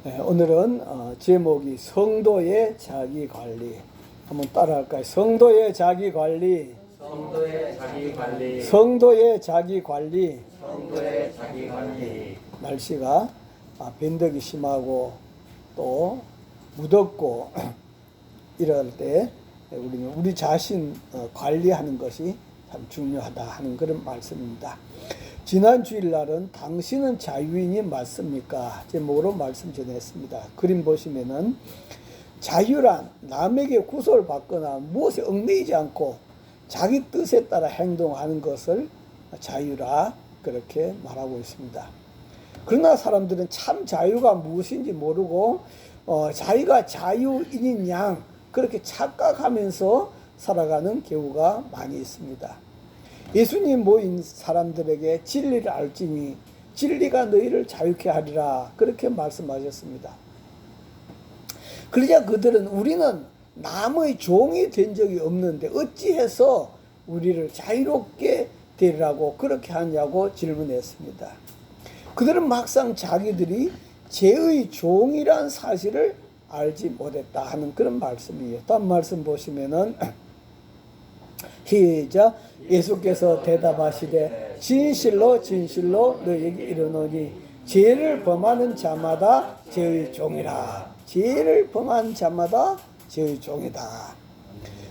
오늘은 제목이 성도의 자기관리. 한번 따라할까요? 성도의 자기관리. 성도의 자기관리. 성도의 자기관리. 성도의 자기관리. 날씨가 변덕이 심하고 또 무덥고 이럴 때 우리는 우리 자신 관리하는 것이 참 중요하다 하는 그런 말씀입니다. 지난 주일날은 당신은 자유인이 맞습니까? 제목으로 말씀 전했습니다. 그림 보시면은 자유란 남에게 구속을 받거나 무엇에 얽매이지 않고 자기 뜻에 따라 행동하는 것을 자유라 그렇게 말하고 있습니다. 그러나 사람들은 참 자유가 무엇인지 모르고 자기가 자유인인 양 그렇게 착각하면서 살아가는 경우가 많이 있습니다. 예수님 모인 사람들에게 진리를 알지니 진리가 너희를 자유케 하리라 그렇게 말씀하셨습니다. 그러자 그들은 우리는 남의 종이 된 적이 없는데 어찌해서 우리를 자유롭게 되리라고 그렇게 하냐고 질문했습니다. 그들은 막상 자기들이 죄의 종이란 사실을 알지 못했다 하는 그런 말씀이에요. 다음 말씀 보시면은 시작. 예수께서 대답하시되 진실로 진실로 너희에게 이르노니 죄를 범하는 자마다 죄의 종이라. 죄를 범한 자마다 죄의 종이다.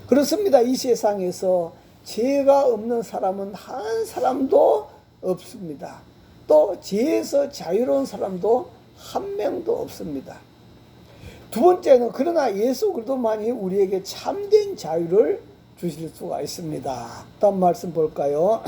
그렇습니다. 이 세상에서 죄가 없는 사람은 한 사람도 없습니다. 또 죄에서 자유로운 사람도 한 명도 없습니다. 두 번째는 그러나 예수 그리스도만이 우리에게 참된 자유를 주실 수가 있습니다. 다음 말씀 볼까요?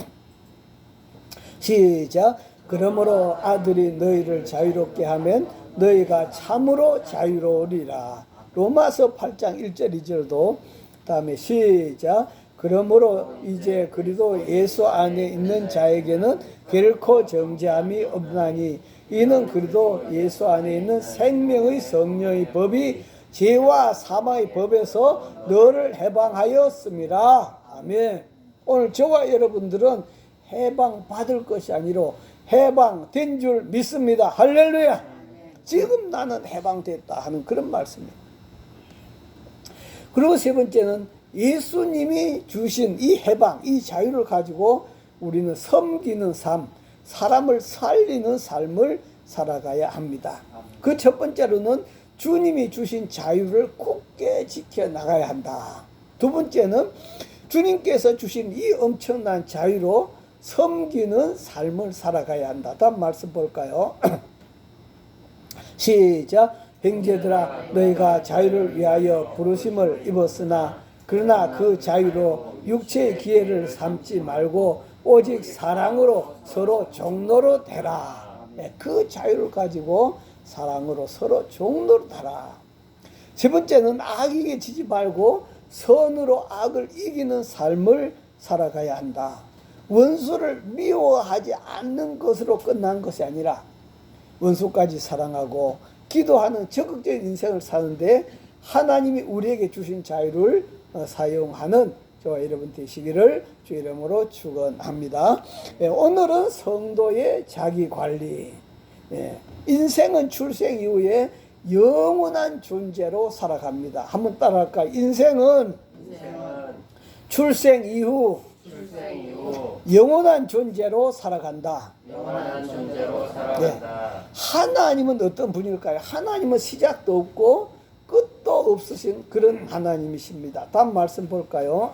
시작. 그러므로 아들이 너희를 자유롭게 하면 너희가 참으로 자유로우리라. 로마서 8장 1절 2절도 다음에 시작. 그러므로 이제 그리스도 예수 안에 있는 자에게는 결코 정죄함이 없나니 이는 그리스도 예수 안에 있는 생명의 성령의 법이 죄와 사망의 법에서 너를 해방하였습니다. 아멘. 오늘 저와 여러분들은 해방받을 것이 아니라 해방된 줄 믿습니다. 할렐루야. 지금 나는 해방됐다 하는 그런 말씀입니다. 그리고 세 번째는 예수님이 주신 이 해방, 이 자유를 가지고 우리는 섬기는 삶, 사람을 살리는 삶을 살아가야 합니다. 그 첫 번째로는 주님이 주신 자유를 굳게 지켜나가야 한다. 두 번째는 주님께서 주신 이 엄청난 자유로 섬기는 삶을 살아가야 한다. 다음 말씀 볼까요? 시작. 형제들아 너희가 자유를 위하여 부르심을 입었으나 그러나 그 자유로 육체의 기회를 삼지 말고 오직 사랑으로 서로 종노릇 해라. 그 자유를 가지고 사랑으로 서로 종노릇 하라. 세 번째는 악에게 지지 말고 선으로 악을 이기는 삶을 살아가야 한다. 원수를 미워하지 않는 것으로 끝난 것이 아니라 원수까지 사랑하고 기도하는 적극적인 인생을 사는데 하나님이 우리에게 주신 자유를 사용하는 저와 여러분 되시기를 주 이름으로 축원합니다. 오늘은 성도의 자기관리. 인생은 출생 이후에 영원한 존재로 살아갑니다. 한번 따라할까요? 인생은 출생 이후 영원한 존재로 살아간다. 영원한 존재로 살아간다. 하나님은 어떤 분일까요? 하나님은 시작도 없고 끝도 없으신 그런 하나님이십니다. 다음 말씀 볼까요?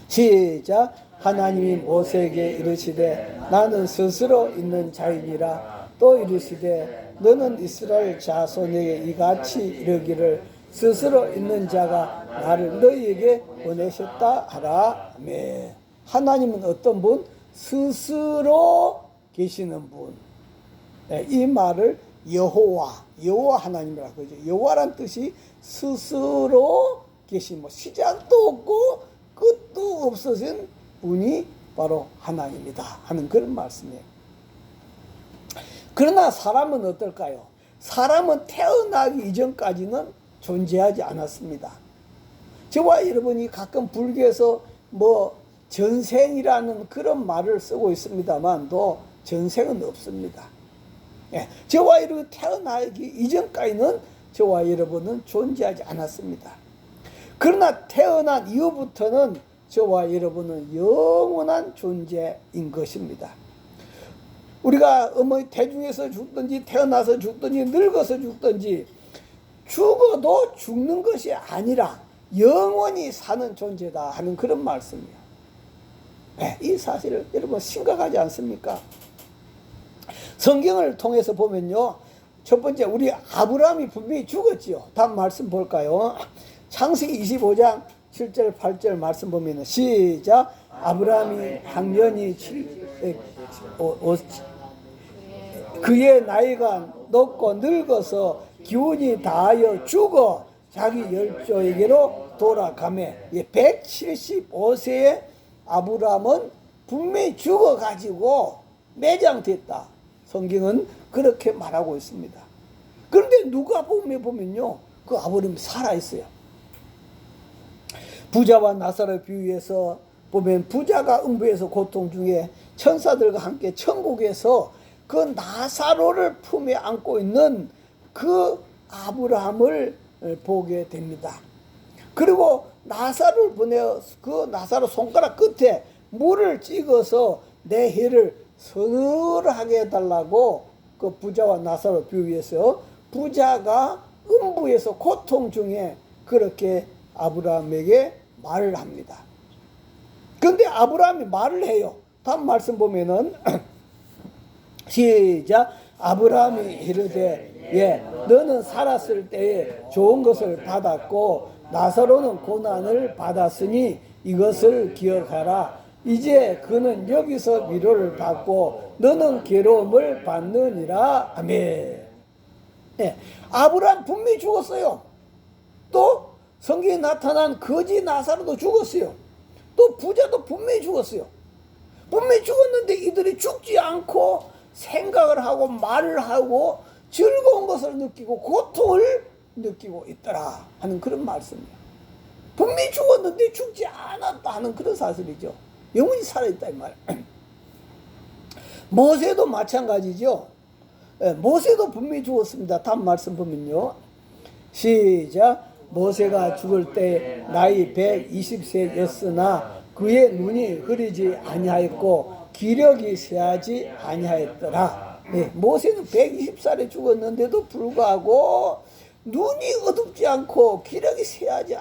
시작. 하나님이 모세에게 이르시되 나는 스스로 있는 자이니라. 또 이르시되 너는 이스라엘 자손에게 이같이 이르기를 스스로 있는 자가 나를 너희에게 보내셨다 하라. 아멘. 하나님은 어떤 분? 스스로 계시는 분. 이 말을 여호와 하나님이라고 그러죠. 여호와란 뜻이 스스로 계신, 시작도 없고 끝도 없으신 분이 바로 하나님이다 하는 그런 말씀이에요. 그러나 사람은 어떨까요? 사람은 태어나기 이전까지는 존재하지 않았습니다. 저와 여러분이 가끔 불교에서 전생이라는 그런 말을 쓰고 있습니다만 또 전생은 없습니다. 예, 저와 여러분이 태어나기 이전까지는 저와 여러분은 존재하지 않았습니다. 그러나 태어난 이후부터는 저와 여러분은 영원한 존재인 것입니다. 우리가 어머니 태중에서 죽든지 태어나서 죽든지 늙어서 죽든지 죽어도 죽는 것이 아니라 영원히 사는 존재다 하는 그런 말씀이에요. 네, 이 사실을 여러분 심각하지 않습니까? 성경을 통해서 보면요, 첫 번째 우리 아브라함이 분명히 죽었지요. 다음 말씀 볼까요? 창세기 25장 7절 8절 말씀 보면 시작. 아브라함이 학년이 그의 나이가 높고 늙어서 기운이 다하여 죽어 자기 열조에게로 돌아가매. 175세에 아브라함은 분명히 죽어가지고 매장됐다. 성경은 그렇게 말하고 있습니다. 그런데 누가 보면요, 그 아브라함이 살아있어요. 부자와 나사로의 비유에서 보면 부자가 음부에서 고통 중에 천사들과 함께 천국에서 그 나사로를 품에 안고 있는 그 아브라함을 보게 됩니다. 그리고 나사로를 보내어 그 나사로 손가락 끝에 물을 찍어서 내 혀를 서늘하게 해달라고 그 부자와 나사로 비유해서 부자가 음부에서 고통 중에 그렇게 아브라함에게 말을 합니다. 그런데 아브라함이 말을 해요. 다음 말씀 보면은 시작. 아브라함이 이르되 너는 살았을 때에 좋은 것을 받았고 나사로는 고난을 받았으니 이것을 기억하라. 이제 그는 여기서 위로를 받고 너는 괴로움을 받느니라. 아멘. 아브라함 분명히 죽었어요. 또 성경에 나타난 거지 나사로도 죽었어요. 또 부자도 분명히 죽었어요. 분명히 죽었는데 이들이 죽지 않고 생각을 하고 말을 하고 즐거운 것을 느끼고 고통을 느끼고 있더라 하는 그런 말씀이에요. 분명히 죽었는데 죽지 않았다 하는 그런 사실이죠. 영원히 살아있다 이 말. 모세도 마찬가지죠. 모세도 분명히 죽었습니다. 다음 말씀 보면요, 시작. 모세가 죽을 때 나이 120세였으나 그의 눈이 흐리지 아니하였고 기력이 쇠하지 아니하였더라. 모세는 120살에 죽었는데도 불구하고 눈이 어둡지 않고 기력이 쇠하지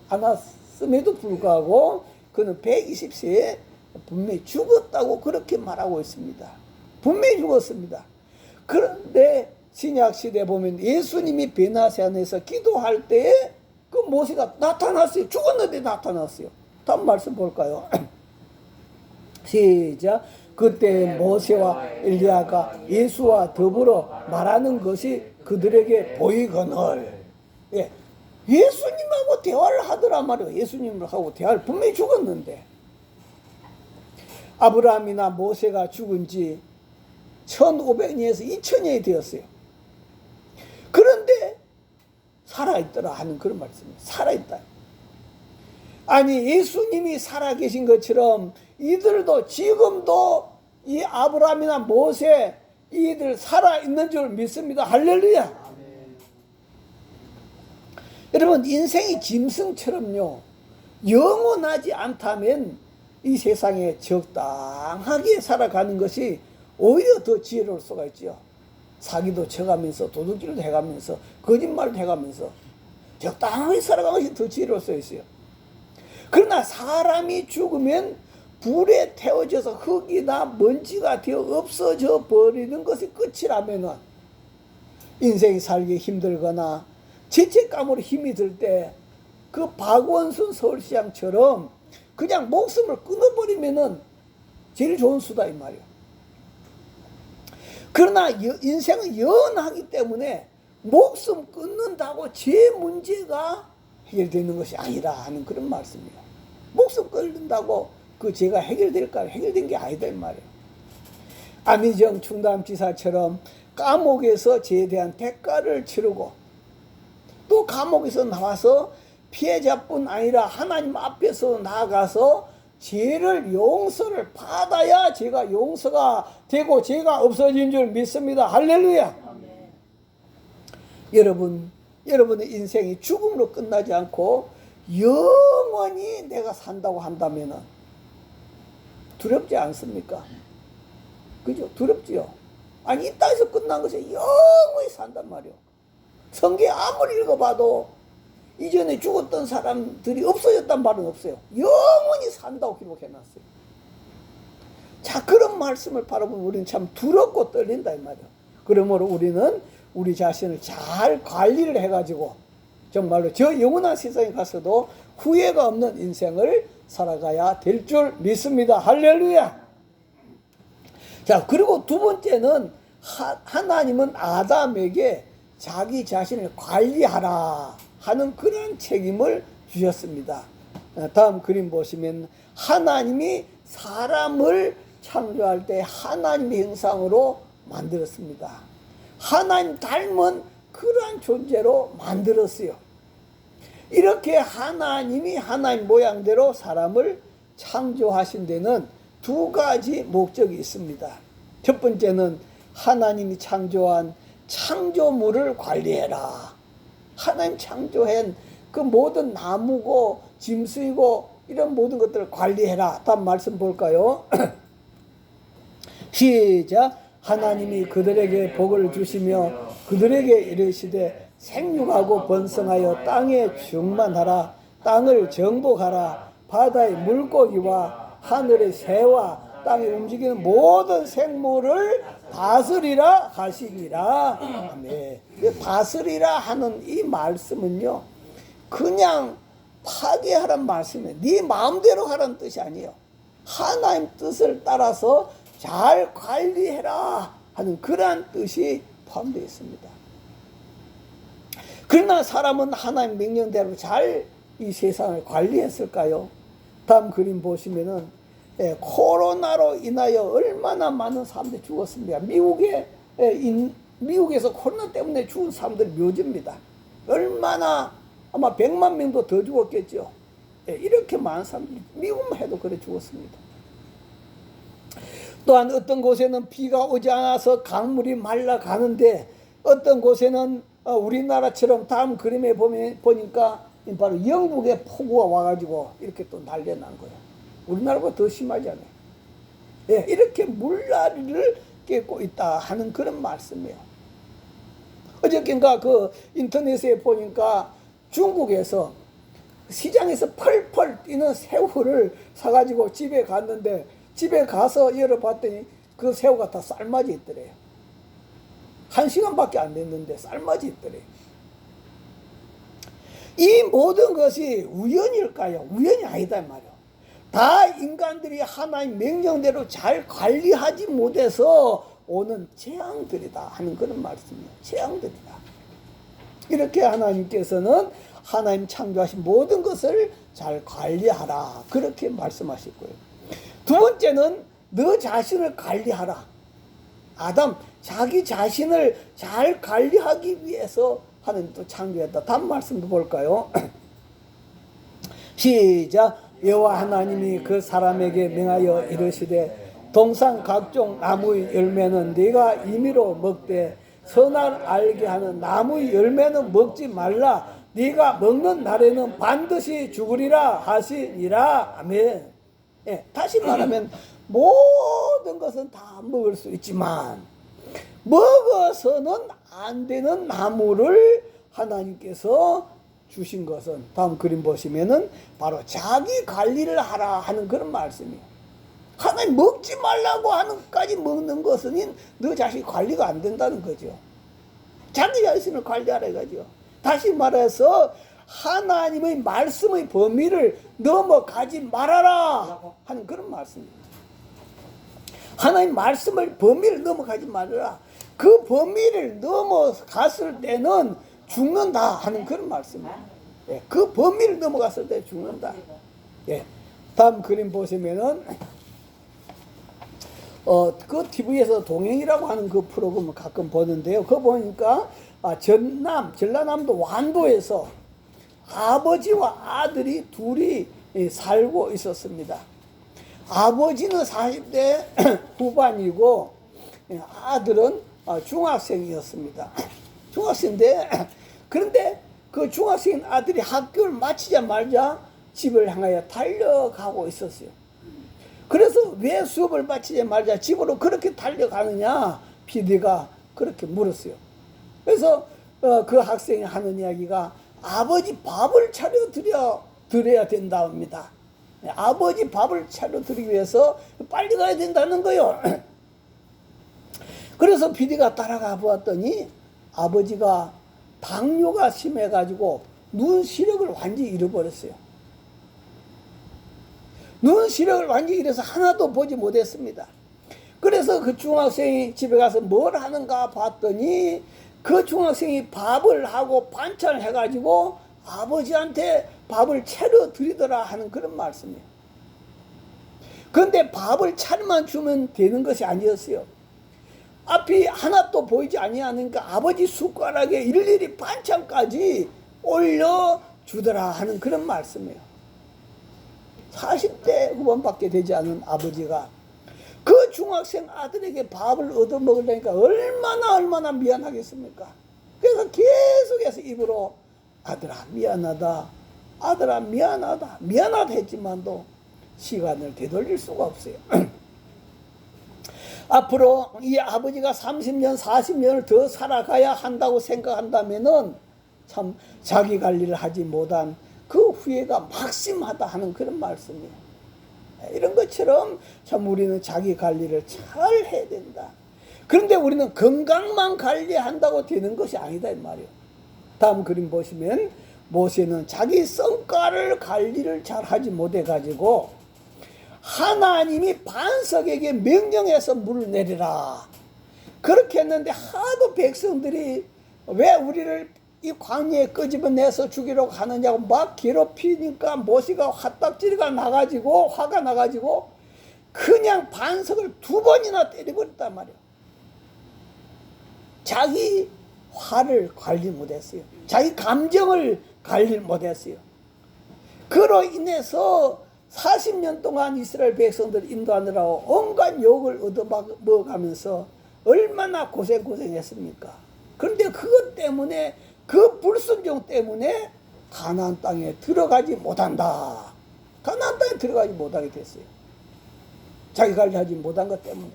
않았음에도 불구하고 그는 120세에 분명히 죽었다고 그렇게 말하고 있습니다. 분명히 죽었습니다. 그런데 신약시대에 보면 예수님이 베나세안에서 기도할 때에 그 모세가 나타났어요. 죽었는데 나타났어요. 다음 말씀 볼까요? 시작. 그때 모세와 엘리야가 예수와 더불어 말하는 것이 그들에게 보이거늘. 예수님하고 대화를 하더란 말이에요. 예수님하고 대화를 분명히 죽었는데 아브라함이나 모세가 죽은 지 1500년에서 2000년이 되었어요. 그런데 살아있더라 하는 그런 말씀입니다. 살아있다. 아니 예수님이 살아계신 것처럼 이들도 지금도 이 아브라함이나 모세 이들 살아있는 줄 믿습니다. 할렐루야. 여러분 인생이 짐승처럼요 영원하지 않다면 이 세상에 적당하게 살아가는 것이 오히려 더 지혜로울 수가 있죠. 사기도 쳐가면서 도둑질도 해가면서 거짓말도 해가면서 적당하게 살아가는 것이 더 지혜로울 수 있어요. 그러나 사람이 죽으면 불에 태워져서 흙이나 먼지가 되어 없어져 버리는 것이 끝이라면은 인생이 살기 힘들거나 죄책감으로 힘이 들 때 그 박원순 서울시장처럼 그냥 목숨을 끊어버리면은 제일 좋은 수다 이 말이에요. 그러나 인생은 연하기 때문에 목숨 끊는다고 제 문제가 해결되는 것이 아니라 하는 그런 말씀이에요. 목숨 끊는다고 그 죄가 해결될까? 해결된 게 아니다 이 말이에요. 안희정 충남지사처럼 감옥에서 죄에 대한 대가를 치르고 또 감옥에서 나와서 피해자뿐 아니라 하나님 앞에서 나아가서 죄를 용서를 받아야 죄가 용서가 되고 죄가 없어진 줄 믿습니다. 할렐루야. 여러분의 인생이 죽음으로 끝나지 않고 영원히 내가 산다고 한다면 두렵지 않습니까? 그죠? 두렵지요. 아니 이 땅에서 끝난 것이 영원히 산단 말이요. 성경 아무리 읽어봐도 이전에 죽었던 사람들이 없어졌단 말은 없어요. 영원히 산다고 기록해놨어요. 자, 그런 말씀을 바라보면 우리는 참 두렵고 떨린다 이 말이에요. 그러므로 우리는 우리 자신을 잘 관리를 해가지고 정말로 저 영원한 세상에 가서도 후회가 없는 인생을 살아가야 될 줄 믿습니다. 할렐루야. 자, 그리고 두 번째는 하나님은 아담에게 자기 자신을 관리하라 하는 그런 책임을 주셨습니다. 다음 그림 보시면 하나님이 사람을 창조할 때 하나님의 형상으로 만들었습니다. 하나님 닮은 그러한 존재로 만들었어요. 이렇게 하나님이 하나님 모양대로 사람을 창조하신 데는 두 가지 목적이 있습니다. 첫 번째는 하나님이 창조한 창조물을 관리해라. 하나님 창조한 그 모든 나무고 짐승이고 이런 모든 것들을 관리해라. 다음 말씀 볼까요? 시작. 하나님이 그들에게 복을 주시며 그들에게 이르시되 생육하고 번성하여 땅에 충만하라. 땅을 정복하라. 바다의 물고기와 하늘의 새와 땅에 움직이는 모든 생물을 다스리라 하시니라. 아멘. 다스리라 하는 이 말씀은요, 그냥 파괴하라는 말씀이에요. 네 마음대로 하라는 뜻이 아니에요. 하나님 뜻을 따라서 잘 관리해라 하는 그러한 뜻이 포함되어 있습니다. 그러나 사람은 하나님 명령대로 잘 이 세상을 관리했을까요? 다음 그림 보시면은 코로나로 인하여 얼마나 많은 사람들이 죽었습니까? 미국에서 코로나 때문에 죽은 사람들이 묘지입니다. 얼마나 아마 100만 명도 더 죽었겠죠. 이렇게 많은 사람들이 미국만 해도 그래 죽었습니다. 또한 어떤 곳에는 비가 오지 않아서 강물이 말라가는데 어떤 곳에는 우리나라처럼 다음 그림에 보니까 바로 영국의 폭우가 와가지고 이렇게 또 난리 난 거예요. 우리나라보다 더 심하잖아요. 예, 이렇게 물난리를 깨고 있다 하는 그런 말씀이에요. 어저께인가 그 인터넷에 보니까 중국에서 시장에서 펄펄 뛰는 새우를 사가지고 집에 갔는데 집에 가서 열어봤더니 그 새우가 다 삶아져 있더래요. 1시간밖에 안 됐는데 삶아져 있더래요. 이 모든 것이 우연일까요? 우연이 아니다 말이에요. 다 인간들이 하나님 명령대로 잘 관리하지 못해서 오는 재앙들이다 하는 그런 말씀이에요. 재앙들이다. 이렇게 하나님께서는 하나님 창조하신 모든 것을 잘 관리하라 그렇게 말씀하실 거예요. 두 번째는 너 자신을 관리하라. 아담 자기 자신을 잘 관리하기 위해서 하나님도 창조했다. 다음 말씀도 볼까요? 시작. 여호와 하나님이 그 사람에게 명하여 이르시되 동산 각종 나무의 열매는 네가 임의로 먹되 선을 알게 하는 나무의 열매는 먹지 말라. 네가 먹는 날에는 반드시 죽으리라 하시니라. 아멘. 예, 다시 말하면 모든 것은 다 먹을 수 있지만 먹어서는 안 되는 나무를 하나님께서 주신 것은 다음 그림 보시면은 바로 자기 관리를 하라 하는 그런 말씀이에요. 하나님 먹지 말라고 하는 것까지 먹는 것은 너 자신이 관리가 안 된다는 거죠. 자기 자신을 관리하라 이거죠. 다시 말해서 하나님의 말씀의 범위를 넘어가지 말아라 하는 그런 말씀입니다. 하나님 말씀의 범위를 넘어가지 말아라. 그 범위를 넘어갔을 때는 죽는다 하는 그런 말씀이에요. 예, 그 범위를 넘어갔을 때 죽는다. 예, 다음 그림 보시면은 그 TV에서 동행이라고 하는 그 프로그램을 가끔 보는데요. 그거 보니까 전라남도 완도에서 아버지와 아들이 둘이 살고 있었습니다. 아버지는 40대 후반이고 아들은 중학생이었습니다. 중학생인데 그런데 그 중학생 아들이 학교를 마치자마자 집을 향하여 달려가고 있었어요. 그래서 왜 수업을 마치자마자 집으로 그렇게 달려가느냐 PD가 그렇게 물었어요. 그래서 그 학생이 하는 이야기가 아버지 밥을 드려야 된답니다. 아버지 밥을 차려드리기 위해서 빨리 가야 된다는 거예요. 그래서 PD가 따라가 보았더니 아버지가 당뇨가 심해가지고 눈 시력을 완전히 잃어버렸어요. 눈 시력을 완전히 잃어서 하나도 보지 못했습니다. 그래서 그 중학생이 집에 가서 뭘 하는가 봤더니 그 중학생이 밥을 하고 반찬을 해가지고 아버지한테 밥을 차려 드리더라 하는 그런 말씀이에요. 그런데 밥을 차려만 주면 되는 것이 아니었어요. 앞이 하나도 보이지 아니하니까 아버지 숟가락에 일일이 반찬까지 올려주더라 하는 그런 말씀이에요. 40대 후반밖에 되지 않은 아버지가 그 중학생 아들에게 밥을 얻어먹으려니까 얼마나 미안하겠습니까? 그래서 계속해서 입으로 아들아 미안하다, 아들아 미안하다, 미안하다 했지만도 시간을 되돌릴 수가 없어요. 앞으로 이 아버지가 30년, 40년을 더 살아가야 한다고 생각한다면은 참 자기 관리를 하지 못한 그 후회가 막심하다 하는 그런 말씀이에요. 이런 것처럼 참 우리는 자기 관리를 잘 해야 된다. 그런데 우리는 건강만 관리한다고 되는 것이 아니다 이 말이에요. 다음 그림 보시면 모세는 자기 성과를 관리를 잘 하지 못해 가지고 하나님이 반석에게 명령해서 물을 내리라 그렇게 했는데 하도 백성들이 왜 우리를 이 광야에 끄집어내서 죽이려고 하느냐고 막 괴롭히니까 모세가 화딱지가 나가지고 화가 나가지고 그냥 반석을 2번이나 때려버렸단 말이에요. 자기 화를 관리 못했어요. 자기 감정을 관리 못했어요. 그로 인해서 40년 동안 이스라엘 백성들 인도하느라고 온갖 욕을 얻어먹어가면서 얼마나 고생했습니까? 그런데 그것 때문에 그 불순종 때문에 가나안 땅에 들어가지 못한다. 가나안 땅에 들어가지 못하게 됐어요. 자기 관리하지 못한 것 때문에.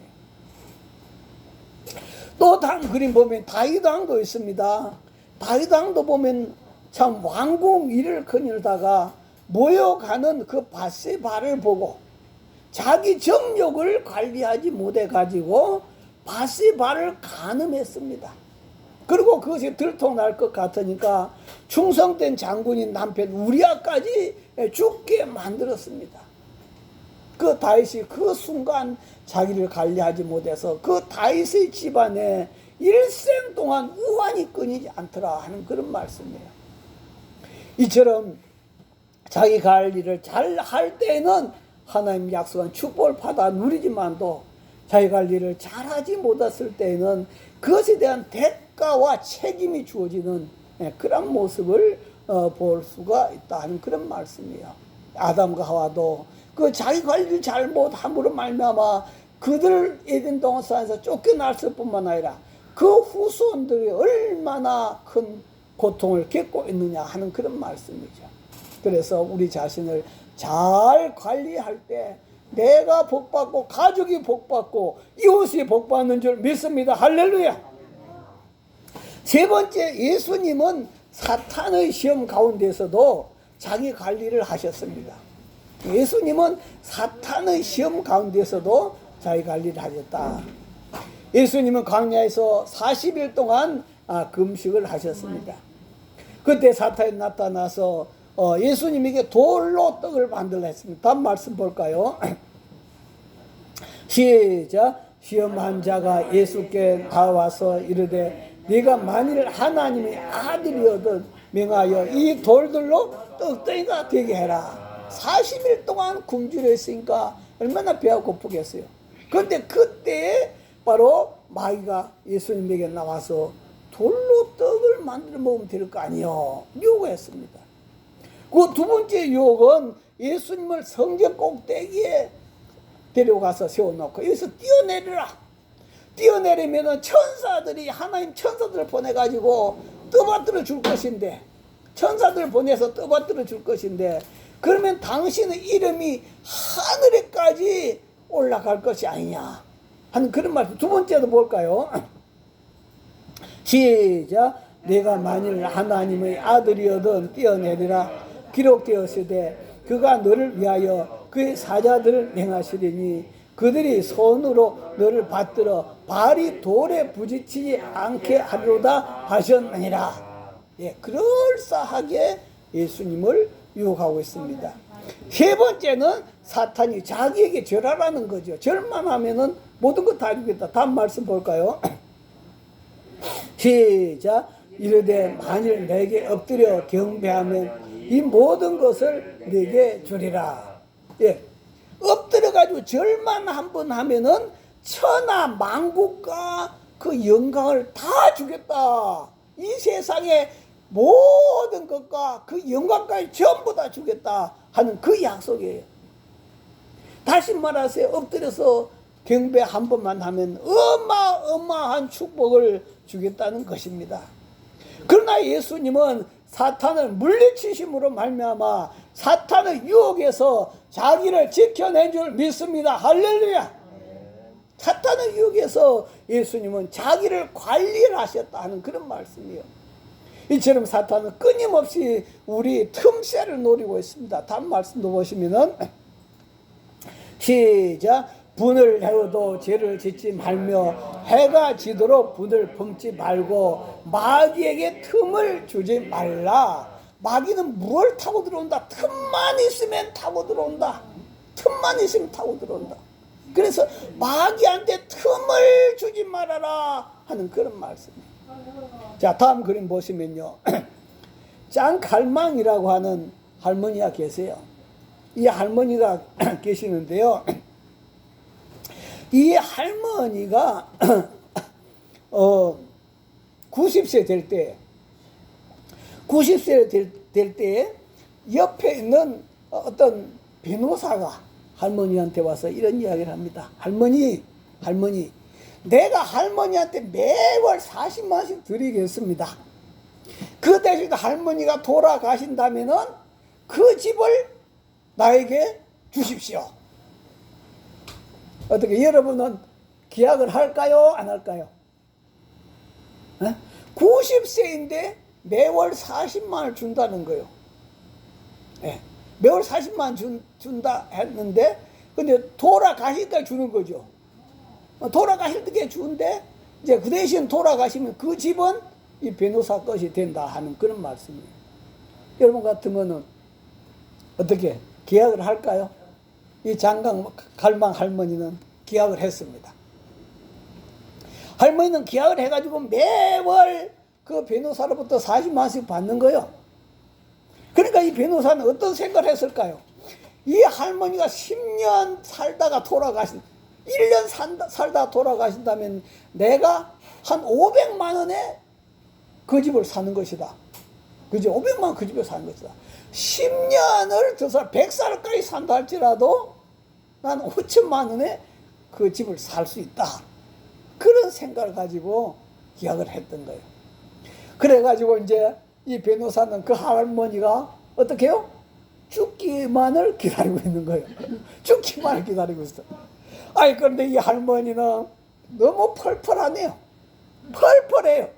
또 다음 그림 보면 다윗 왕도 있습니다. 다윗 왕도 보면 참 왕궁 일을 거닐다가 모여가는 그 바세바를 보고 자기 정욕을 관리하지 못해 가지고 바세바를 간음했습니다. 그리고 그것이 들통날 것 같으니까 충성된 장군인 남편 우리아까지 죽게 만들었습니다. 그 다윗이 그 순간 자기를 관리하지 못해서 그 다윗의 집안에 일생 동안 우환이 끊이지 않더라 하는 그런 말씀이에요. 이처럼 자기 관리를 잘 할 때는 하나님 약속한 축복을 받아 누리지만도 자기 관리를 잘하지 못했을 때는 그것에 대한 대가와 책임이 주어지는 그런 모습을 볼 수가 있다 하는 그런 말씀이에요. 아담과 하와도 그 자기 관리를 잘못함으로 말미암아 그들 에덴 동산에서 쫓겨났을 뿐만 아니라 그 후손들이 얼마나 큰 고통을 겪고 있느냐 하는 그런 말씀이죠. 그래서 우리 자신을 잘 관리할 때 내가 복받고 가족이 복받고 이웃이 복받는 줄 믿습니다. 할렐루야. 세 번째, 예수님은 사탄의 시험 가운데서도 자기 관리를 하셨습니다. 예수님은 사탄의 시험 가운데서도 자기 관리를 하셨다. 예수님은 광야에서 40일 동안 금식을 하셨습니다. 그때 사탄이 나타나서 예수님에게 돌로 떡을 만들라 했습니다. 다음 말씀 볼까요? 시작. 시험한 자가 예수께 나와서 이르되 네가 만일 하나님의 아들이거든 명하여 이 돌들로 떡덩이가 되게 해라. 40일 동안 굶주려 있으니까 얼마나 배가 고프겠어요. 그런데 그때 바로 마귀가 예수님에게 나와서 돌로 떡을 만들어 먹으면 될 거 아니요 유혹했습니다. 그 두 번째 유혹은 예수님을 성전 꼭대기에 데려가서 세워놓고 여기서 뛰어내리라. 뛰어내리면은 천사들이 하나님 천사들을 보내가지고 떠받들어 줄 것인데, 천사들을 보내서 떠받들어 줄 것인데, 그러면 당신의 이름이 하늘에까지 올라갈 것이 아니냐 하는 그런 말씀. 두 번째도 볼까요? 시작. 내가 만일 하나님의 아들이어든 뛰어내리라. 기록되었으되 그가 너를 위하여 그의 사자들을 행하시리니 그들이 손으로 너를 받들어 발이 돌에 부딪히지 않게 하리로다 하셨느니라. 예, 그럴싸하게 예수님을 유혹하고 있습니다. 세 번째는 사탄이 자기에게 절하라는 거죠. 절만 하면은 모든 것 다 주겠다. 다음 말씀 볼까요? 시작. 이르되 만일 내게 엎드려 경배하면 이 모든 것을 내게 주리라. 예, 엎드려 가지고 절만 한번 하면은 천하 만국과 그 영광을 다 주겠다. 이 세상의 모든 것과 그 영광까지 전부 다 주겠다 하는 그 약속이에요. 다시 말하세요. 엎드려서 경배 한 번만 하면 어마어마한 축복을 주겠다는 것입니다. 그러나 예수님은 사탄을 물리치심으로 말미암아 사탄의 유혹에서 자기를 지켜낸 줄 믿습니다. 할렐루야. 사탄의 유혹에서 예수님은 자기를 관리를 하셨다 하는 그런 말씀이에요. 이처럼 사탄은 끊임없이 우리 틈새를 노리고 있습니다. 다음 말씀도 보시면은 시작. 분을 내어도 죄를 짓지 말며 해가 지도록 분을 품지 말고 마귀에게 틈을 주지 말라. 마귀는 뭘 타고 들어온다? 틈만 있으면 타고 들어온다. 틈만 있으면 타고 들어온다. 그래서 마귀한테 틈을 주지 말아라 하는 그런 말씀이에요. 자, 다음 그림 보시면요. 짱갈망이라고 하는 할머니가 계세요. 이 할머니가 계시는데요. 이 할머니가 90세 될 때, 90세 될 때 옆에 있는 어떤 변호사가 할머니한테 와서 이런 이야기를 합니다. 할머니, 내가 할머니한테 매월 40만 원씩 드리겠습니다. 그 대신 할머니가 돌아가신다면은 그 집을 나에게 주십시오. 어떻게 여러분은 기약을 할까요? 안 할까요? 90세인데 매월 40만 원을 준다는 거예요. 네. 매월 40만 원 준다 했는데, 근데 돌아가실 때 주는 거죠. 돌아가실 때 주는데, 이제 그 대신 돌아가시면 그 집은 이 변호사 것이 된다 하는 그런 말씀이에요. 여러분 같으면은 어떻게 기약을 할까요? 이 장강갈망 할머니는 기약을 했습니다. 할머니는 기약을 해가지고 매월 그 변호사로부터 40만 원씩 받는 거예요. 그러니까 이 변호사는 어떤 생각을 했을까요? 이 할머니가 10년 살다가 1년 살다가 돌아가신다면 내가 한 500만 원에 그 집을 사는 것이다. 그죠? 500만 원 그 집을 사는 것이다. 10년을 저 사람 100살까지 산다 할지라도 난 5천만 원에 그 집을 살 수 있다. 그런 생각을 가지고 계약을 했던 거예요. 그래가지고 이제 이 변호사는 그 할머니가 어떻게 해요? 죽기만을 기다리고 있는 거예요. 죽기만을 기다리고 있어. 아니, 그런데 이 할머니는 너무 펄펄하네요. 펄펄해요.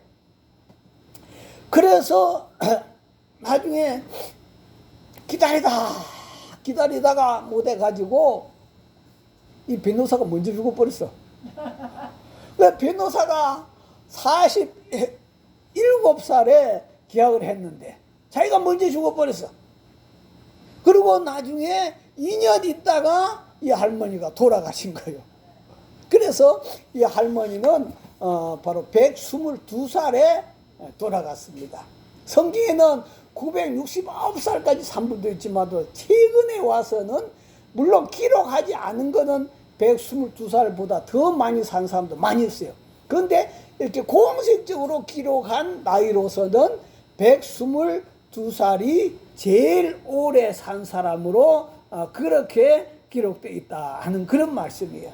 그래서 나중에 기다리다가 못해가지고 이 변호사가 먼저 죽어버렸어. 왜 변호사가 47살에 계약을 했는데 자기가 먼저 죽어버렸어. 그리고 나중에 2년 있다가 이 할머니가 돌아가신 거예요. 그래서 이 할머니는 바로 122살에 돌아갔습니다. 성경에는 969살까지 산 분도 있지만 최근에 와서는 물론 기록하지 않은 거는 122살보다 더 많이 산 사람도 많이 있어요. 그런데 이렇게 공식적으로 기록한 나이로서는 122살이 제일 오래 산 사람으로 그렇게 기록되어 있다 하는 그런 말씀이에요.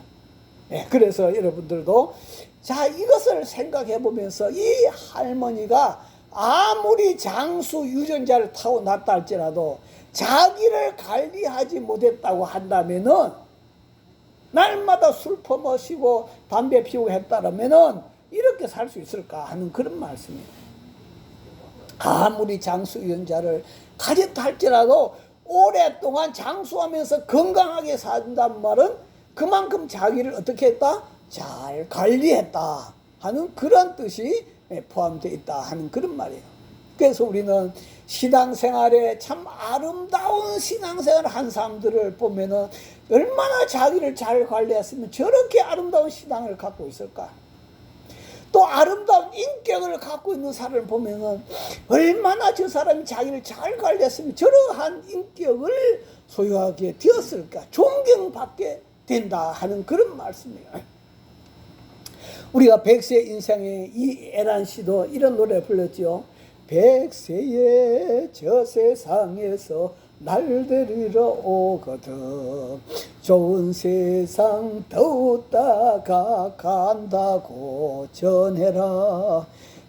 예, 그래서 여러분들도 자, 이것을 생각해 보면서 이 할머니가 아무리 장수 유전자를 타고났다 할지라도 자기를 관리하지 못했다고 한다면은, 날마다 술 퍼마시고 담배 피우고 했다라면은 이렇게 살 수 있을까 하는 그런 말씀이에요. 아무리 장수 유전자를 가졌다 할지라도 오랫동안 장수하면서 건강하게 산다는 말은 그만큼 자기를 어떻게 했다? 잘 관리했다 하는 그런 뜻이 포함되어 있다 하는 그런 말이에요. 그래서 우리는 신앙생활에 참 아름다운 신앙생활을 한 사람들을 보면은 얼마나 자기를 잘 관리했으면 저렇게 아름다운 신앙을 갖고 있을까. 또 아름다운 인격을 갖고 있는 사람을 보면은 얼마나 저 사람이 자기를 잘 관리했으면 저러한 인격을 소유하게 되었을까, 존경받게 된다 하는 그런 말씀이에요. 우리가 백세 인생의 이애란 씨도 이런 노래 불렀죠. 백세의 저 세상에서 날 데리러 오거든 좋은 세상 더웠다가 간다고 전해라.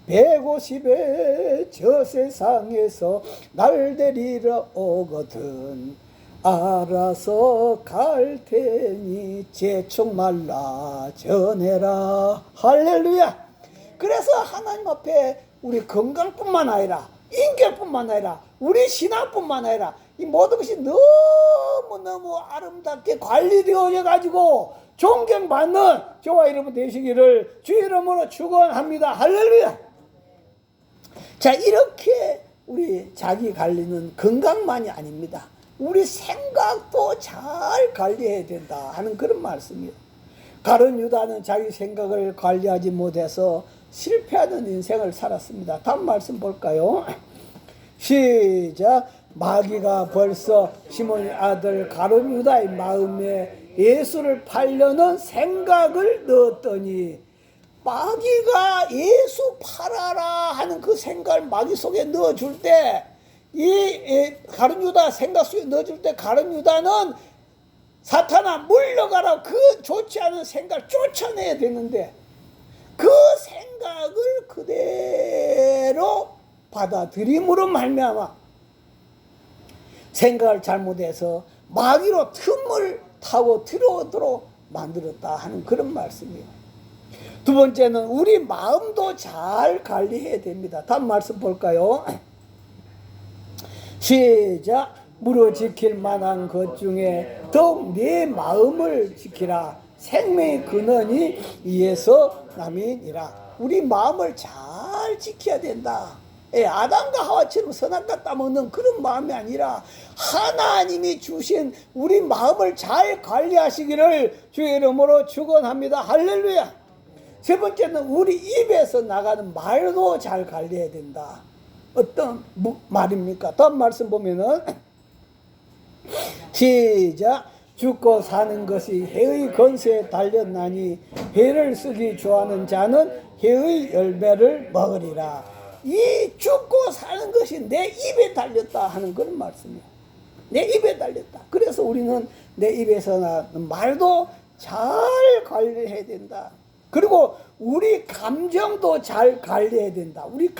150의 저 세상에서 날 데리러 오거든 알아서 갈 테니 재촉 말라 전해라. 할렐루야. 그래서 하나님 앞에 우리 건강뿐만 아니라 인격뿐만 아니라 우리 신앙뿐만 아니라 이 모든 것이 너무너무 아름답게 관리되어져 가지고 존경받는 저와 여러분 되시기를 주 이름으로 축원합니다. 할렐루야. 자, 이렇게 우리 자기 관리는 건강만이 아닙니다. 우리 생각도 잘 관리해야 된다 하는 그런 말씀이에요. 가룟 유다는 자기 생각을 관리하지 못해서 실패하는 인생을 살았습니다. 다음 말씀 볼까요? 시작. 마귀가 벌써 시몬의 아들 가룟 유다의 마음에 예수를 팔려는 생각을 넣었더니, 마귀가 예수 팔아라 하는 그 생각을 마귀 속에 넣어줄 때, 이 가룟 유다 생각 속에 넣어줄 때 가룟 유다는 사탄아 물러가라, 그 좋지 않은 생각을 쫓아내야 되는데 그 생각을 그대로 받아들임으로 말미암아 생각을 잘못해서 마귀로 틈을 타고 들어오도록 만들었다 하는 그런 말씀이에요. 두 번째는 우리 마음도 잘 관리해야 됩니다. 다음 말씀 볼까요? 시작. 무려 지킬 만한 것 중에 더욱 네 마음을 지키라. 생명의 근원이 이에서 남이니라. 우리 마음을 잘 지켜야 된다. 아담과 하와처럼 선악과 따먹는 그런 마음이 아니라 하나님이 주신 우리 마음을 잘 관리하시기를 주의 이름으로 축원합니다. 할렐루야. 세 번째는 우리 입에서 나가는 말도 잘 관리해야 된다. 어떤 말입니까? 다음 말씀 보면은 시작. 죽고 사는 것이 해의 권세에 달렸나니 해를 쓰기 좋아하는 자는 해의 열매를 먹으리라. 이 죽고 사는 것이 내 입에 달렸다 하는 그런 말씀이에요. 내 입에 달렸다. 그래서 우리는 내 입에서 나는 말도 잘 관리해야 된다. 그리고 우리 감정도 잘 관리해야 된다. 우리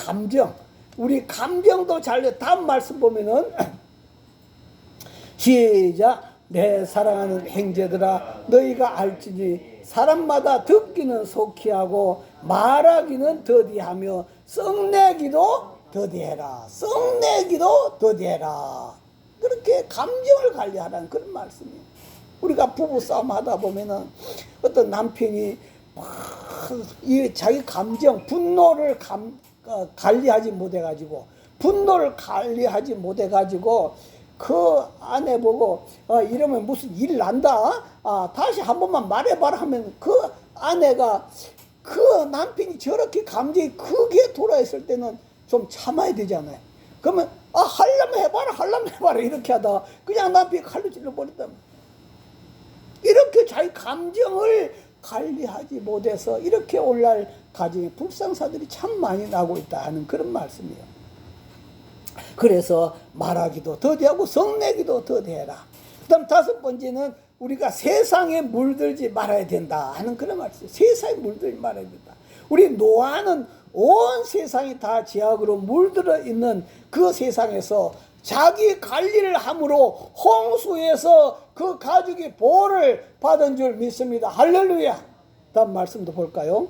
감정도 잘. 다음 말씀 보면은 시작. 내 사랑하는 형제들아 너희가 알지니 사람마다 듣기는 속히 하고 말하기는 더디하며 썩내기도 더디해라. 썩내기도 더디해라. 그렇게 감정을 관리하라는 그런 말씀이에요. 우리가 부부싸움 하다 보면은 어떤 남편이 이 자기 감정, 분노를 관리하지 못해가지고 그 아내 보고 이러면 무슨 일 난다. 다시 한 번만 말해봐라 하면 그 아내가 그 남편이 저렇게 감정이 크게 돌아있을 때는 좀 참아야 되잖아요. 그러면 하려면 해봐라 이렇게 하다가 그냥 남편이 칼로 찔러버렸다. 이렇게 자기 감정을 관리하지 못해서 이렇게 오늘날 가정에 불상사들이 참 많이 나고 있다 하는 그런 말씀이에요. 그래서 말하기도 더디하고 성내기도 더디해라. 그 다음 다섯 번째는 우리가 세상에 물들지 말아야 된다 하는 그런 말이죠. 세상에 물들지 말아야 된다. 우리 노아는 온 세상이 다 죄악으로 물들어 있는 그 세상에서 자기 관리를 함으로 홍수에서 그 가족이 보호를 받은 줄 믿습니다. 할렐루야. 다음 말씀도 볼까요?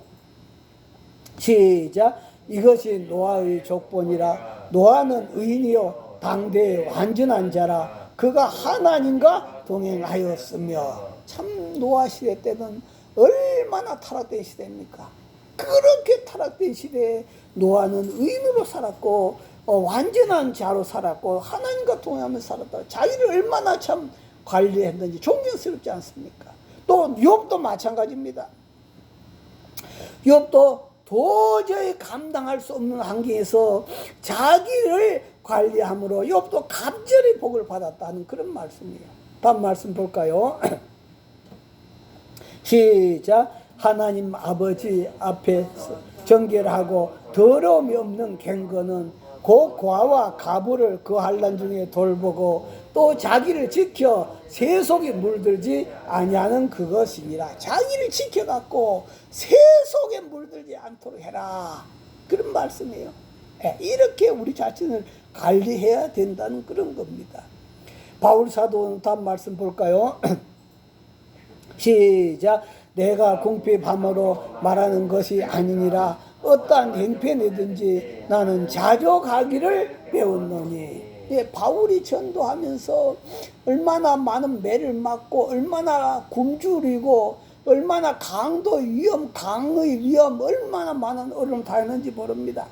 시작. 이것이 노아의 족본이라. 노아는 의인이요 당대의 완전한 자라. 그가 하나님과 동행하였으며. 참 노아 시대 때는 얼마나 타락된 시대입니까? 그렇게 타락된 시대에 노아는 의인으로 살았고 완전한 자로 살았고 하나님과 동행하면서 살았다. 자기를 얼마나 참 관리했는지 존경스럽지 않습니까? 또 욥도 마찬가지입니다. 욥도 도저히 감당할 수 없는 환경에서 자기를 관리함으로 욥도 갑절히 복을 받았다는 그런 말씀이에요. 다음 말씀 볼까요? 시작. 하나님 아버지 앞에서 정결하고 더러움이 없는 갱거는 그 과와 가부를 그 환난 중에 돌보고 또 자기를 지켜 세속에 물들지 아니하는 그것이니라. 자기를 지켜갖고 세속에 물들지 않도록 해라. 그런 말씀이에요. 이렇게 우리 자신을 관리해야 된다는 그런 겁니다. 바울 사도는 다음 말씀 볼까요? 시작. 내가 궁핍함으로 말하는 것이 아니니라. 어떠한 행편이든지 나는 자족하기를 배웠노니. 바울이 전도하면서 얼마나 많은 매를 맞고 얼마나 굶주리고 얼마나 강도 위험, 강의 위험 얼마나 많은 어려움 당했는지 모릅니다.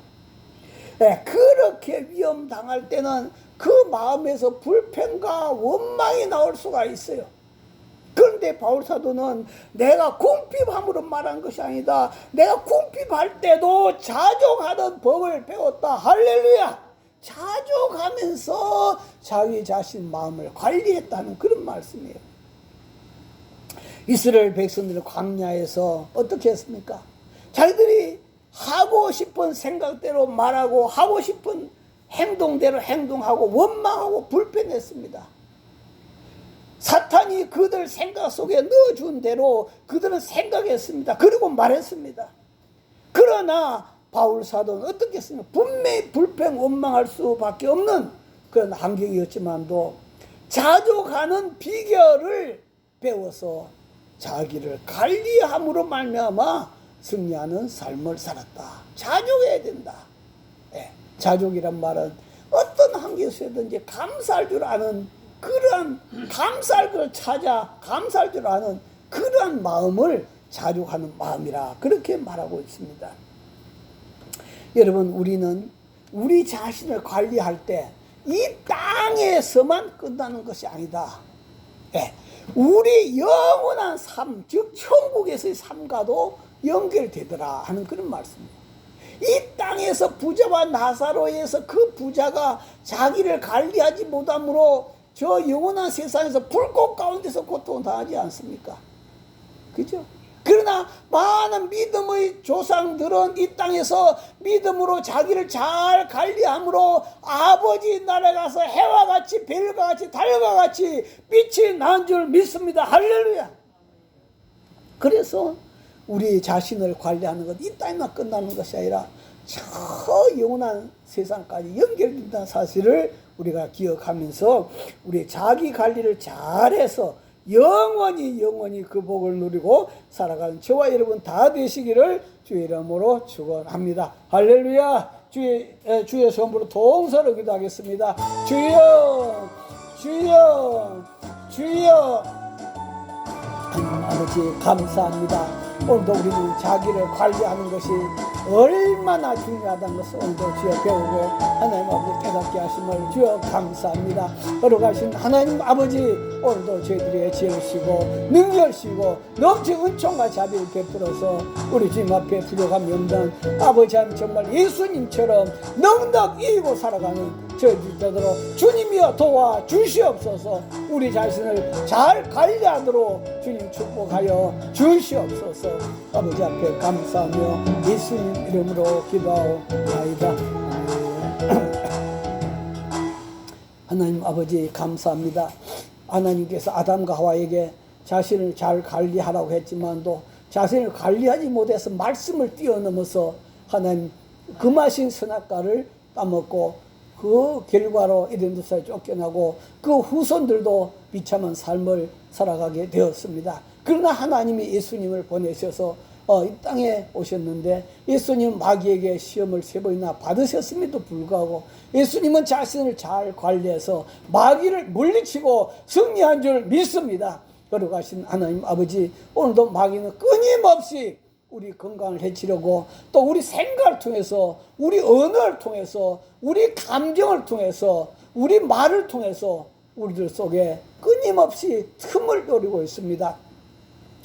그렇게 위험 당할 때는 그 마음에서 불평과 원망이 나올 수가 있어요. 그런데 바울 사도는 내가 궁핍함으로 말한 것이 아니다. 내가 궁핍할 때도 자족하는 법을 배웠다. 할렐루야. 자족하면서 자기 자신 마음을 관리했다는 그런 말씀이에요. 이스라엘 백성들이 광야에서 어떻게 했습니까? 자기들이 하고 싶은 생각대로 말하고 하고 싶은 행동대로 행동하고 원망하고 불평했습니다. 사탄이 그들 생각 속에 넣어준 대로 그들은 생각했습니다. 그리고 말했습니다. 그러나 바울 사도는 어떻게 했습니까? 분명히 불평 원망할 수밖에 없는 그런 환경이었지만도 자족하는 비결을 배워서 자기를 관리함으로 말미암아 승리하는 삶을 살았다. 자족해야 된다. 자족이란 말은 어떤 환경에서든지 감사할 줄 아는 그러한 감사할 걸 찾아 감사할 줄 아는 그러한 마음을 자족하는 마음이라 그렇게 말하고 있습니다. 여러분, 우리는 우리 자신을 관리할 때 이 땅에서만 끝나는 것이 아니다. 우리 영원한 삶, 즉 천국에서의 삶과도 연결되더라 하는 그런 말씀입니다. 이 땅에서 부자와 나사로에서 그 부자가 자기를 관리하지 못함으로 저 영원한 세상에서 불꽃 가운데서 고통을 당하지 않습니까? 그죠? 그러나 많은 믿음의 조상들은 이 땅에서 믿음으로 자기를 잘 관리함으로 아버지 나라에 가서 해와 같이 별과 같이 달과 같이 빛이 난 줄 믿습니다. 할렐루야. 그래서 우리 자신을 관리하는 것 이 땅에만 끝나는 것이 아니라 저 영원한 세상까지 연결된다는 사실을 우리가 기억하면서 우리 자기 관리를 잘해서 영원히 그 복을 누리고 살아가는 저와 여러분 다 되시기를 주의 이름으로 축원합니다. 할렐루야. 주의 손으로 동서로 기도하겠습니다. 주여 주여 주여. 하나님 아버지 감사합니다. 오늘도 우리는 자기를 관리하는 것이 얼마나 중요하다는 것을 오늘도 주여 배우고 하나님 아버지 깨닫게 하심을 주여 감사합니다. 걸어가신 하나님 아버지 오늘도 저희들에게 지혜시고 능력시고 넘친 은총과 자비를 베풀어서 우리 주님 앞에 부족함이 없는 아버지 하나님 정말 예수님처럼 넉넉히 이기고 살아가는 저희들 되도록 주님이여 도와 주시옵소서. 우리 자신을 잘 관리하도록 주님 축복하여 주시옵소서. 아버지 앞에 감사하며 예수님 이름으로 기도하옵나이다. 하나님 아버지 감사합니다. 하나님께서 아담과 하와에게 자신을 잘 관리하라고 했지만도 자신을 관리하지 못해서 말씀을 뛰어넘어서 하나님 금하신 선악과를 따먹고 그 결과로 에덴동산에 쫓겨나고 그 후손들도 비참한 삶을 살아가게 되었습니다. 그러나 하나님이 예수님을 보내셔서 이 땅에 오셨는데 예수님은 마귀에게 시험을 3번이나 받으셨음에도 불구하고 예수님은 자신을 잘 관리해서 마귀를 물리치고 승리한 줄 믿습니다. 걸어가신 하나님 아버지, 오늘도 마귀는 끊임없이 우리 건강을 해치려고 또 우리 생각을 통해서 우리 언어를 통해서 우리 감정을 통해서 우리 말을 통해서 우리들 속에 끊임없이 틈을 노리고 있습니다.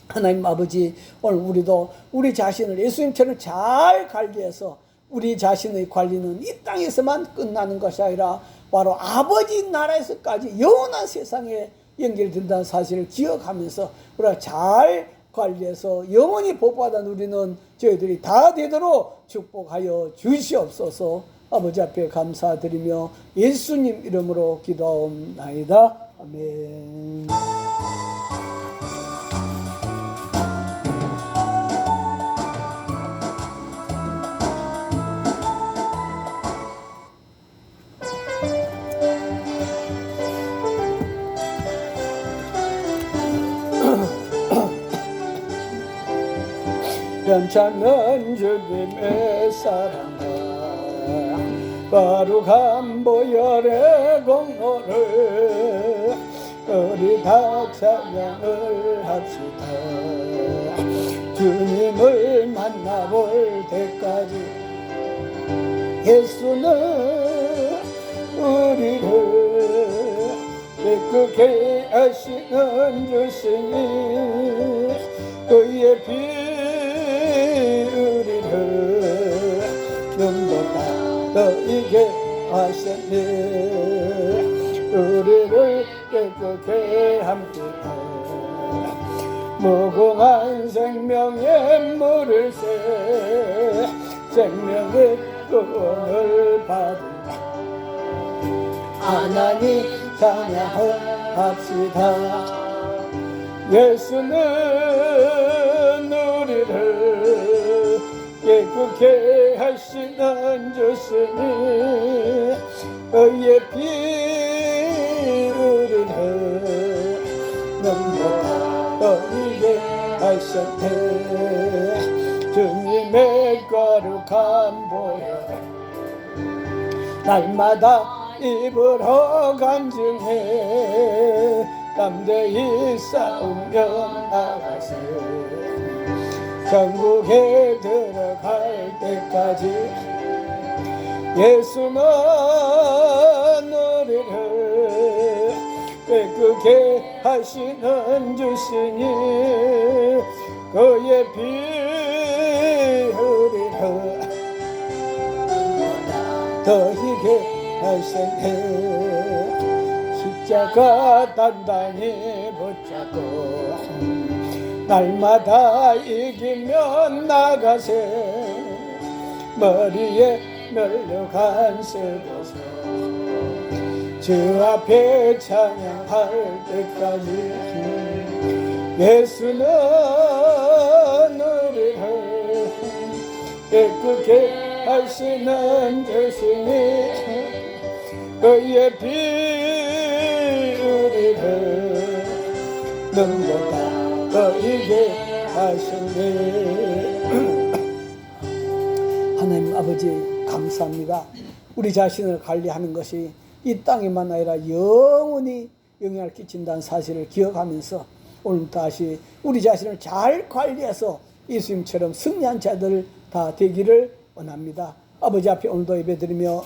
하나님 아버지, 오늘 우리도 우리 자신을 예수님처럼 잘 관리해서 우리 자신의 관리는 이 땅에서만 끝나는 것이 아니라 바로 아버지 나라에서까지 영원한 세상에 연결된다는 사실을 기억하면서 우리가 잘 관리해서 영원히 복받아 누리는 저희들이 다 되도록 축복하여 주시옵소서. 아버지 앞에 감사드리며 예수님 이름으로 기도하옵나이다. 아멘. 괜찮은 주님의 사랑아, 거룩한 보혈의 공로를 우리 다 찬양을 합시다. 주님을 만나볼 때까지 예수는 우리를 깨끗게 하시는 주시니 그의 피 우리를 눈보다 너희게 하셨네. 우리를 깨끗게 함께해 무궁한 생명의 물을 새 생명의 구원을 받은 하나님 찬양합시다. 예수는 우리를 깨끗게 하시는 주시니 그의 피 우리를 눈보다 너희게 하셨네. 주님의 거룩한 보혈 날마다 입으로 간증해 담대히 싸우며 나가세. 천국에 들어갈 때까지 예수는 우리를 깨끗게 하시는 주시니 그의 피 우리를 더히게 하셨네. 십자가 단단히 붙잡고 날마다 이기며 나가세. 머리에 멸류관 쓰고서 주 앞에 찬양할 때까지 예수는 우리를 깨끗게 하시는 주시니 그의 피 우리를 눈보다 너희게 하셨네. 하나님 아버지 감사합니다. 우리 자신을 관리하는 것이 이 땅에만 아니라 영원히 영향을 끼친다는 사실을 기억하면서 오늘 다시 우리 자신을 잘 관리해서 예수님처럼 승리한 자들 다 되기를 원합니다. 아버지 앞에 오늘도 예배드리며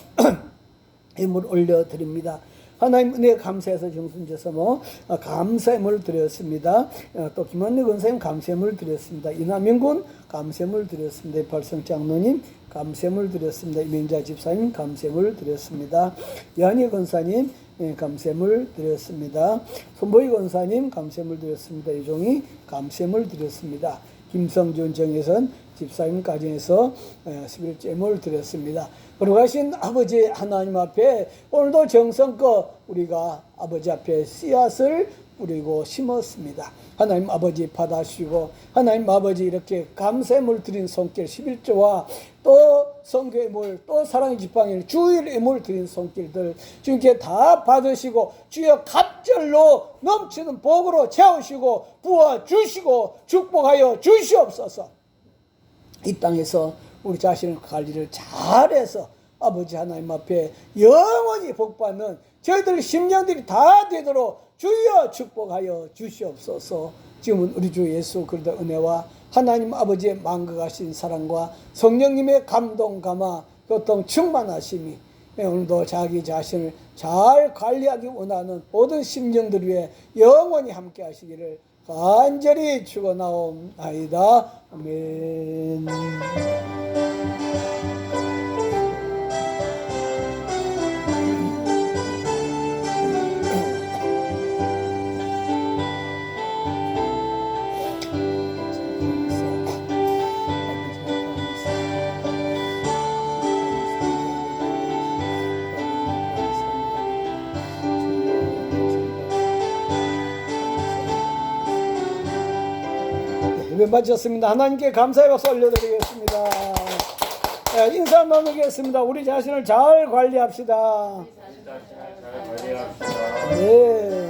예물 올려드립니다. 하나님 은혜 감사해서 정순제서 감사의물 드렸습니다. 또 김원래 권사님 감사의물 드렸습니다. 이남영군 감사의물 드렸습니다. 발성 장로님 감사의물 드렸습니다. 이명자 집사님 감사의물 드렸습니다. 연희 권사님 감사의물 드렸습니다. 손보희 권사님 감사의물 드렸습니다. 이종희 감사의물 드렸습니다. 김성준 정혜선 집사님 가정에서 11조 예물 드렸습니다. 거룩하신 아버지 하나님 앞에 오늘도 정성껏 우리가 아버지 앞에 씨앗을 뿌리고 심었습니다. 하나님 아버지 받아주시고 하나님 아버지 이렇게 감사의 드린 손길 11조와 또 성교의 물, 또 사랑의 지팡이 주일의 물 드린 손길들 주님께 다 받으시고 주여 갑절로 넘치는 복으로 채우시고 부어주시고 축복하여 주시옵소서. 이 땅에서 우리 자신의 관리를 잘해서 아버지 하나님 앞에 영원히 복받는 저희들 심령들이 다 되도록 주여 축복하여 주시옵소서. 지금은 우리 주 예수 그리스도의 은혜와 하나님 아버지의 만극하신 사랑과 성령님의 감동 감화 교통 충만하심이 오늘도 자기 자신을 잘 관리하기 원하는 모든 심령들 위해 영원히 함께 하시기를 간절히 축원하옵나이다. 아멘. 예배 마쳤습니다. 하나님께 감사의 박수 올려드리겠습니다. 인사 나누겠습니다. 우리 자신을 잘 관리합시다. 잘 관리합시다. 네.